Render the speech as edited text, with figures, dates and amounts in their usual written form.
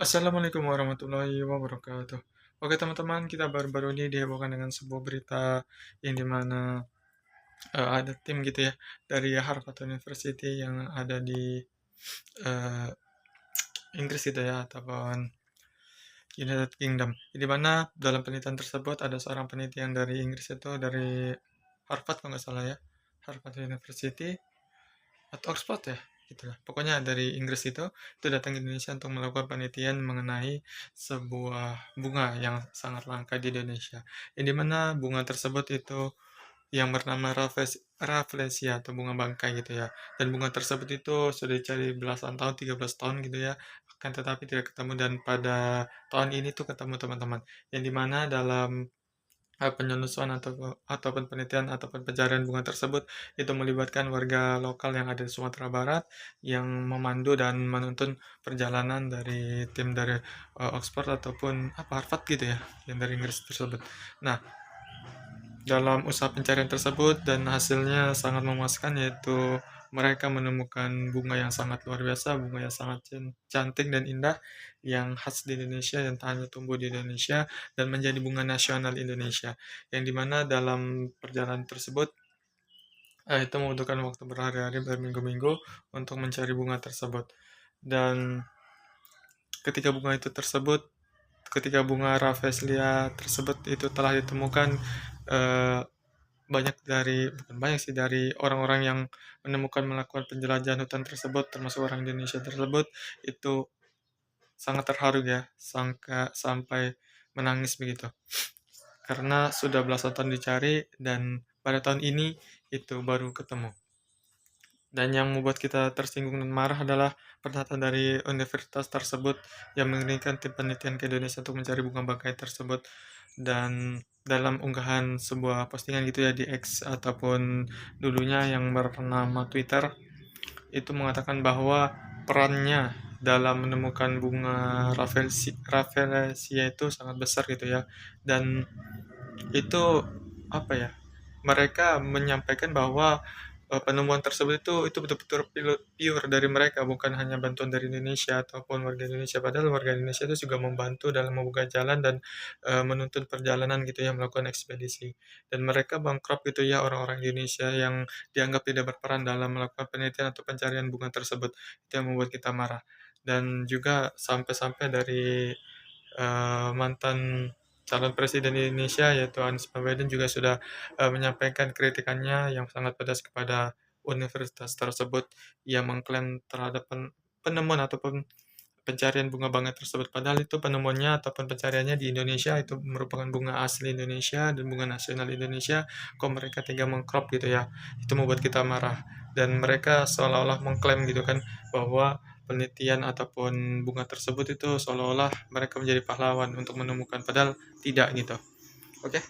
Assalamualaikum warahmatullahi wabarakatuh. Oke teman-teman, kita baru-baru ini dihebohkan dengan sebuah berita yang dimana ada tim gitu ya dari Harvard University yang ada di eh, Inggris gitu ya ataupun United Kingdom. Di mana dalam penelitian tersebut ada seorang peneliti yang dari Inggris itu dari Harvard kalau nggak salah ya, Harvard University atau Oxford ya gitulah pokoknya dari Inggris itu datang ke Indonesia untuk melakukan penelitian mengenai sebuah bunga yang sangat langka di Indonesia yang dimana bunga tersebut itu yang bernama Rafflesia atau bunga bangkai gitu ya dan bunga tersebut itu sudah dicari belasan tahun 13 tahun gitu ya akan tetapi tidak ketemu dan pada tahun ini tuh ketemu teman-teman yang dimana dalam penelusuran ataupun penelitian ataupun pencarian bunga tersebut itu melibatkan warga lokal yang ada di Sumatera Barat yang memandu dan menuntun perjalanan dari tim dari Oxford ataupun Harvard gitu ya yang dari Inggris tersebut. Nah, dalam usaha pencarian tersebut dan hasilnya sangat memuaskan yaitu mereka menemukan bunga yang sangat luar biasa, bunga yang sangat cantik dan indah yang khas di Indonesia yang hanya tumbuh di Indonesia dan menjadi bunga nasional Indonesia. Yang dimana dalam perjalanan tersebut itu membutuhkan waktu berhari-hari berminggu-minggu untuk mencari bunga tersebut. Dan ketika bunga itu tersebut, ketika bunga Rafflesia tersebut itu telah ditemukan eh, banyak dari bukan banyak sih dari orang-orang yang menemukan melakukan penjelajahan hutan tersebut termasuk orang Indonesia tersebut itu sangat terharu ya sampai menangis begitu karena sudah belasan tahun dicari dan pada tahun ini itu baru ketemu. Dan yang membuat kita tersinggung dan marah adalah pernyataan dari universitas tersebut yang mengirimkan tim penelitian ke Indonesia untuk mencari bunga bangkai tersebut. Dan dalam unggahan sebuah postingan gitu ya di X ataupun dulunya yang bernama Twitter, itu mengatakan bahwa perannya dalam menemukan bunga Rafflesia itu sangat besar gitu ya. Dan itu apa ya? Mereka menyampaikan bahwa penemuan tersebut itu betul-betul pure dari mereka, bukan hanya bantuan dari Indonesia ataupun warga Indonesia. Padahal warga Indonesia itu juga membantu dalam membuka jalan dan menuntun perjalanan gitu ya, melakukan ekspedisi. Dan mereka bangkrut gitu ya orang-orang Indonesia yang dianggap tidak berperan dalam melakukan penelitian atau pencarian bunga tersebut. Itu yang membuat kita marah. Dan juga sampai-sampai dari mantan calon presiden Indonesia yaitu Anies Baswedan juga sudah menyampaikan kritikannya yang sangat pedas kepada universitas tersebut yang mengklaim terhadap penemuan ataupun pencarian bunga bangkai tersebut. Padahal itu penemuannya ataupun pencariannya di Indonesia itu merupakan bunga asli Indonesia dan bunga nasional Indonesia. Kok mereka tega mengcrop gitu ya? Itu membuat kita marah. Dan mereka seolah-olah mengklaim gitu kan bahwa penelitian ataupun bunga tersebut itu seolah-olah mereka menjadi pahlawan untuk menemukan padahal tidak gitu. Oke?